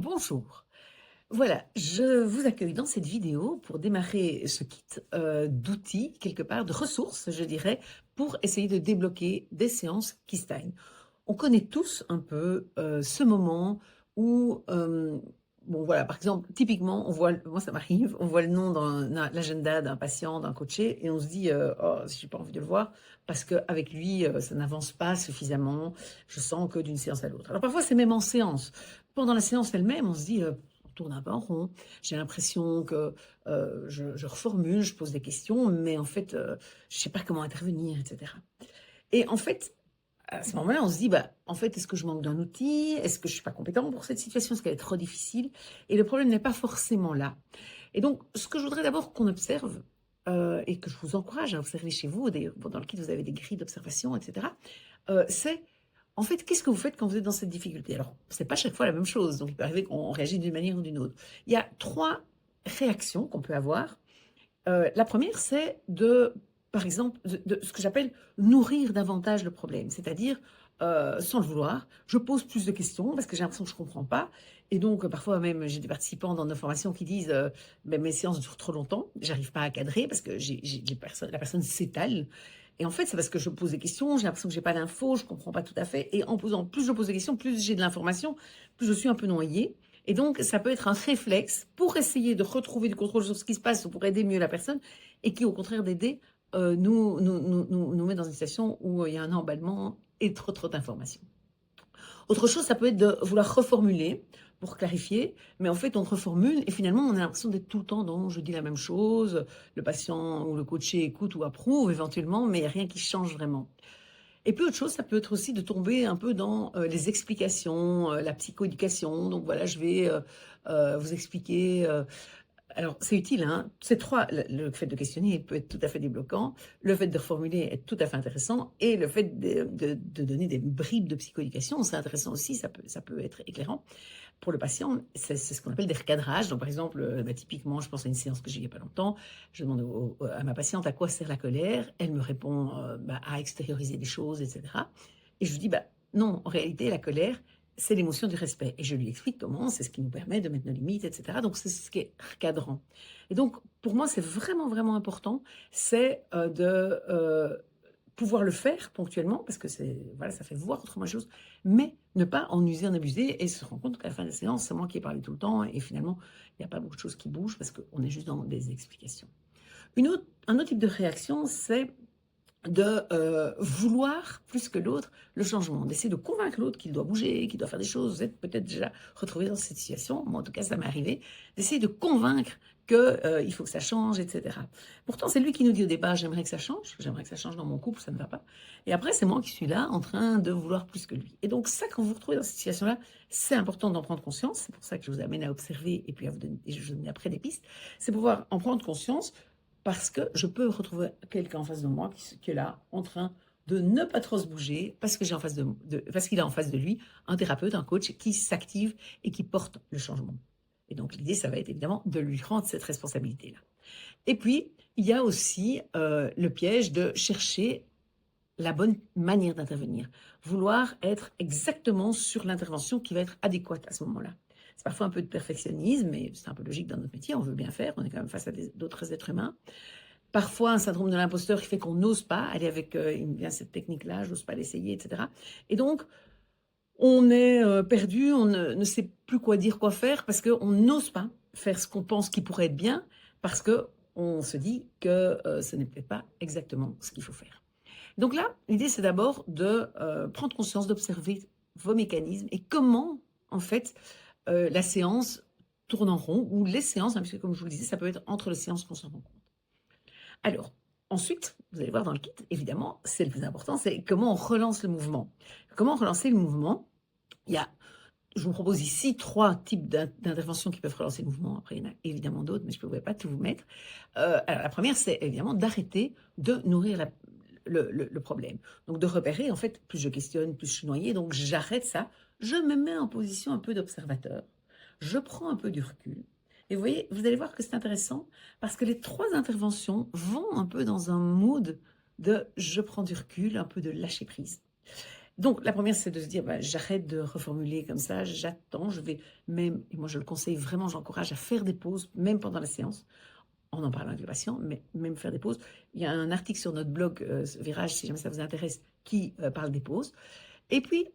Bonjour. Voilà, je vous accueille dans cette vidéo pour démarrer ce kit d'outils, quelque part, de ressources, je dirais, pour essayer de débloquer des séances qui stagnent. On connaît tous un peu ce moment où, bon voilà, par exemple, typiquement, on voit, moi ça m'arrive, on voit le nom dans l'agenda d'un patient, d'un coaché, et on se dit, oh, j'ai pas envie de le voir, parce qu'avec lui, ça n'avance pas suffisamment, je sens que d'une séance à l'autre. Alors parfois, c'est même en séance. Pendant la séance elle-même, on se dit, on tourne un peu en rond, j'ai l'impression que je reformule, je pose des questions, mais en fait, je sais pas comment intervenir, etc. Et en fait, à ce moment-là, on se dit, bah, en fait, est-ce que je manque d'un outil? Est-ce que je suis pas compétente pour cette situation? Est-ce qu'elle est trop difficile? Et le problème n'est pas forcément là. Et donc, ce que je voudrais d'abord qu'on observe, et que je vous encourage à observer chez vous, dans le kit, vous avez des grilles d'observation, etc., c'est, en fait, qu'est-ce que vous faites quand vous êtes dans cette difficulté? Alors, c'est pas chaque fois la même chose, donc il peut arriver qu'on réagisse d'une manière ou d'une autre. Il y a trois réactions qu'on peut avoir. La première, c'est par exemple, de ce que j'appelle nourrir davantage le problème. C'est-à-dire, sans le vouloir, je pose plus de questions parce que j'ai l'impression que je ne comprends pas. Et donc, parfois même, j'ai des participants dans nos formations qui disent ben, mes séances durent trop longtemps, j'arrive pas à cadrer parce que la personne s'étale. Et en fait, c'est parce que je pose des questions, j'ai l'impression que j'ai pas d'infos, je comprends pas tout à fait. Et en posant, plus je pose des questions, plus j'ai de l'information, plus je suis un peu noyée. Et donc, ça peut être un réflexe pour essayer de retrouver du contrôle sur ce qui se passe ou pour aider mieux la personne et qui, au contraire d'aider, nous met dans une situation où il y a un emballement et trop d'informations. Autre chose, ça peut être de vouloir reformuler pour clarifier, mais en fait, on reformule et finalement, on a l'impression d'être tout le temps dans je dis la même chose, le patient ou le coaché écoute ou approuve éventuellement, mais il n'y a rien qui change vraiment. Et puis autre chose, ça peut être aussi de tomber un peu dans les explications, la psychoéducation. Donc voilà, je vais vous expliquer. Alors c'est utile, hein. Ces trois, le fait de questionner peut être tout à fait débloquant, le fait de reformuler est tout à fait intéressant, et le fait de donner des bribes de psychoéducation, c'est intéressant aussi, ça peut être éclairant. Pour le patient, c'est ce qu'on appelle des recadrages. Donc, par exemple, bah, typiquement, je pense à une séance que j'ai eu il n'y a pas longtemps. Je demande à ma patiente à quoi sert la colère. Elle me répond bah, à extérioriser des choses, etc. Et je lui dis, bah, non, en réalité, la colère, c'est l'émotion du respect. Et je lui explique comment, c'est ce qui nous permet de mettre nos limites, etc. Donc, c'est ce qui est recadrant. Et donc, pour moi, c'est vraiment important, c'est pouvoir le faire ponctuellement, parce que voilà, ça fait voir autrement les choses, mais ne pas en user, en abuser, et se rendre compte qu'à la fin de la séance, c'est moi qui ai parlé tout le temps, et finalement, il n'y a pas beaucoup de choses qui bougent, parce qu'on est juste dans des explications. Un autre type de réaction, c'est de vouloir plus que l'autre le changement, d'essayer de convaincre l'autre qu'il doit bouger, qu'il doit faire des choses. Vous êtes peut-être déjà retrouvé dans cette situation, moi en tout cas ça m'est arrivé, d'essayer de convaincre qu'il faut que ça change, etc. Pourtant c'est lui qui nous dit au départ j'aimerais que ça change dans mon couple, ça ne va pas. Et après c'est moi qui suis là en train de vouloir plus que lui. Et donc ça, quand vous vous retrouvez dans cette situation-là, c'est important d'en prendre conscience. C'est pour ça que je vous amène à observer et puis à vous donner, et je vous donne après des pistes. C'est pouvoir en prendre conscience, parce que je peux retrouver quelqu'un en face de moi qui est là, en train de ne pas trop se bouger, parce que parce qu'il a en face de lui un thérapeute, un coach qui s'active et qui porte le changement. Et donc l'idée, ça va être évidemment de lui rendre cette responsabilité-là. Et puis, il y a aussi le piège de chercher la bonne manière d'intervenir. Vouloir être exactement sur l'intervention qui va être adéquate à ce moment-là. C'est parfois un peu de perfectionnisme, mais c'est un peu logique dans notre métier, on veut bien faire, on est quand même face à d'autres êtres humains. Parfois, un syndrome de l'imposteur qui fait qu'on n'ose pas aller avec cette technique-là, je n'ose pas l'essayer, etc. Et donc, on est perdu, on ne sait plus quoi dire, quoi faire, parce qu'on n'ose pas faire ce qu'on pense qui pourrait être bien, parce qu'on se dit que ce n'est peut-être pas exactement ce qu'il faut faire. Donc là, l'idée, c'est d'abord de prendre conscience, d'observer vos mécanismes et comment, en fait, la séance tourne en rond, ou les séances, hein, puisque comme je vous le disais, ça peut être entre les séances qu'on s'en rend compte. Alors, ensuite, vous allez voir dans le kit, évidemment, c'est le plus important, c'est comment on relance le mouvement. Comment relancer le mouvement? Je vous propose ici 3 types d'interventions qui peuvent relancer le mouvement. Après, il y en a évidemment d'autres, mais je ne pouvais pas tout vous mettre. Alors, la première, c'est évidemment d'arrêter de nourrir le problème. Donc, de repérer, en fait, plus je questionne, plus je suis noyée, donc j'arrête ça. Je me mets en position un peu d'observateur. Je prends un peu du recul. Et vous voyez, vous allez voir que c'est intéressant parce que les 3 interventions vont un peu dans un mood de je prends du recul, un peu de lâcher prise. Donc, la première, c'est de se dire, bah, j'arrête de reformuler comme ça, j'attends, je vais même, et moi je le conseille vraiment, j'encourage à faire des pauses, même pendant la séance, en parlant avec le patient, mais même faire des pauses. Il y a un article sur notre blog Virage, si jamais ça vous intéresse, qui parle des pauses. Et puis,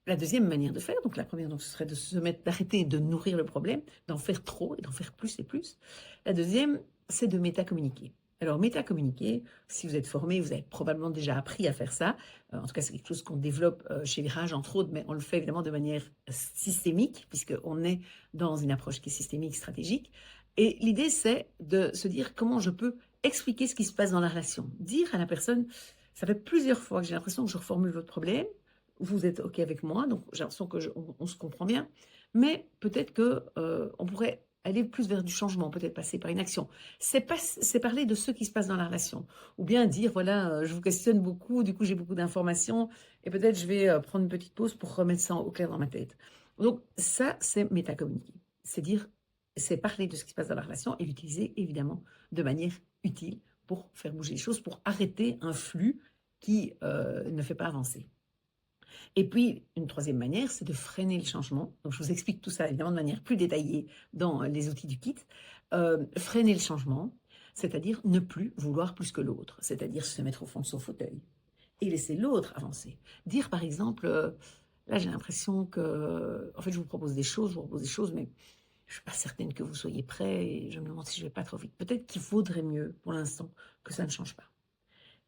la deuxième manière de faire, donc la première, donc, ce serait de se mettre, d'arrêter de nourrir le problème, d'en faire trop et d'en faire plus et plus. La deuxième, c'est de métacommuniquer. Alors, métacommuniquer, si vous êtes formé, vous avez probablement déjà appris à faire ça. En tout cas, c'est quelque chose qu'on développe chez Virage, entre autres, mais on le fait évidemment de manière systémique, puisqu'on est dans une approche qui est systémique, stratégique. Et l'idée, c'est de se dire comment je peux expliquer ce qui se passe dans la relation. Dire à la personne, ça fait plusieurs fois que j'ai l'impression que je reformule votre problème, vous êtes OK avec moi, donc j'ai l'impression qu'on se comprend bien, mais peut-être que on pourrait aller plus vers du changement, peut-être passer par une action. C'est parler de ce qui se passe dans la relation, ou bien dire voilà, je vous questionne beaucoup, du coup j'ai beaucoup d'informations, et peut-être je vais prendre une petite pause pour remettre ça au clair dans ma tête. Donc ça, c'est métacommuniquer. C'est dire, c'est parler de ce qui se passe dans la relation et l'utiliser évidemment de manière utile pour faire bouger les choses, pour arrêter un flux qui ne fait pas avancer. Et puis, une troisième manière, c'est de freiner le changement. Donc, je vous explique tout ça évidemment de manière plus détaillée dans les outils du kit. Freiner le changement, c'est-à-dire ne plus vouloir plus que l'autre, c'est-à-dire se mettre au fond de son fauteuil et laisser l'autre avancer. Dire par exemple, là j'ai l'impression que, en fait, je vous propose des choses, mais je ne suis pas certaine que vous soyez prêt et je me demande si je ne vais pas trop vite. Peut-être qu'il vaudrait mieux pour l'instant que ça ne change pas.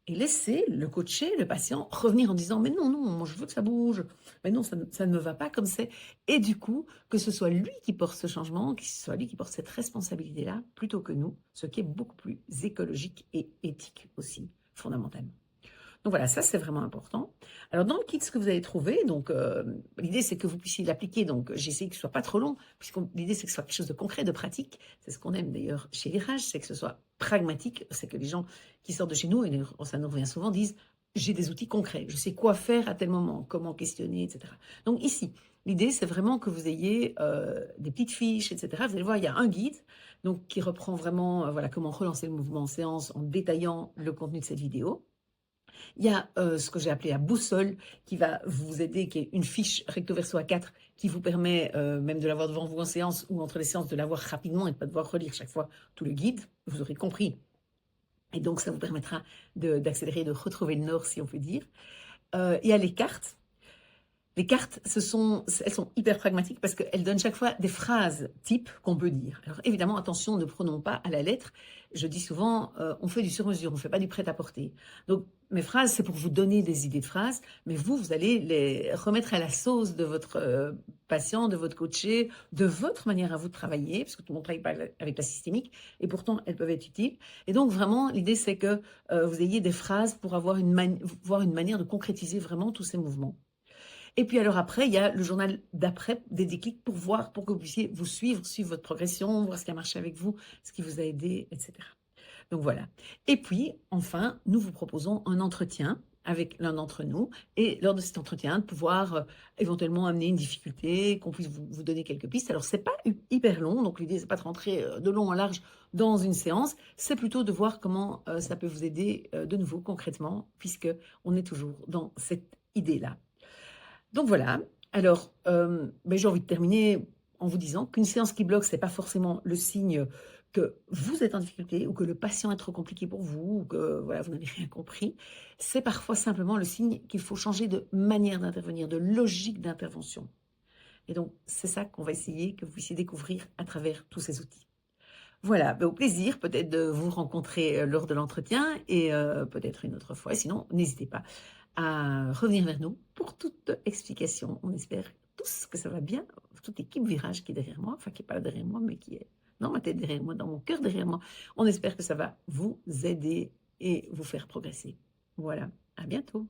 Et laisser le coaché, le patient, revenir en disant « Mais non, non, moi je veux que ça bouge. Mais non, ça ne me va pas comme c'est. » Et du coup, que ce soit lui qui porte ce changement, que ce soit lui qui porte cette responsabilité-là, plutôt que nous, ce qui est beaucoup plus écologique et éthique aussi, fondamentalement. Donc voilà, ça c'est vraiment important. Alors dans le kit, ce que vous allez trouver, donc l'idée c'est que vous puissiez l'appliquer, donc j'ai essayé que ce soit pas trop long, puisque l'idée c'est que ce soit quelque chose de concret, de pratique. C'est ce qu'on aime d'ailleurs chez Virage, c'est que ce soit pragmatique, c'est que les gens qui sortent de chez nous, et ça nous revient souvent, disent j'ai des outils concrets, je sais quoi faire à tel moment, comment questionner, etc. Donc ici, l'idée c'est vraiment que vous ayez des petites fiches, etc. Vous allez voir, il y a un guide donc, qui reprend vraiment voilà, comment relancer le mouvement en séance en détaillant le contenu de cette vidéo. Il y a ce que j'ai appelé la boussole qui va vous aider, qui est une fiche recto verso A4 qui vous permet même de l'avoir devant vous en séance ou entre les séances de l'avoir rapidement et de ne pas devoir relire chaque fois tout le guide. Vous aurez compris. Et donc, ça vous permettra d'accélérer, de retrouver le nord, si on peut dire. Il y a les cartes. Les cartes, elles sont hyper pragmatiques parce qu'elles donnent chaque fois des phrases types qu'on peut dire. Alors évidemment, attention, ne prenons pas à la lettre. Je dis souvent, on fait du sur-mesure, on ne fait pas du prêt-à-porter. Donc mes phrases, c'est pour vous donner des idées de phrases, mais vous allez les remettre à la sauce de votre patient, de votre coaché, de votre manière à vous de travailler, parce que tout le monde ne travaille pas avec la systémique, et pourtant elles peuvent être utiles. Et donc vraiment, l'idée c'est que vous ayez des phrases pour avoir une manière de concrétiser vraiment tous ces mouvements. Et puis alors après, il y a le journal d'après, des déclics pour voir, pour que vous puissiez vous suivre votre progression, voir ce qui a marché avec vous, ce qui vous a aidé, etc. Donc voilà. Et puis, enfin, nous vous proposons un entretien avec l'un d'entre nous et lors de cet entretien, de pouvoir éventuellement amener une difficulté, qu'on puisse vous donner quelques pistes. Alors, c'est pas hyper long, donc l'idée, c'est pas de rentrer de long en large dans une séance, c'est plutôt de voir comment ça peut vous aider de nouveau concrètement, puisque on est toujours dans cette idée-là. Donc voilà, alors j'ai envie de terminer en vous disant qu'une séance qui bloque, ce n'est pas forcément le signe que vous êtes en difficulté ou que le patient est trop compliqué pour vous ou que voilà, vous n'avez rien compris. C'est parfois simplement le signe qu'il faut changer de manière d'intervenir, de logique d'intervention. Et donc, c'est ça qu'on va essayer que vous puissiez découvrir à travers tous ces outils. Voilà, au plaisir peut-être de vous rencontrer lors de l'entretien et peut-être une autre fois. Sinon, n'hésitez pas à revenir vers nous pour toute explication. On espère tous que ça va bien. Toute l'équipe Virage qui est derrière moi, enfin qui n'est pas derrière moi, mais qui est dans ma tête derrière moi, dans mon cœur derrière moi. On espère que ça va vous aider et vous faire progresser. Voilà, à bientôt.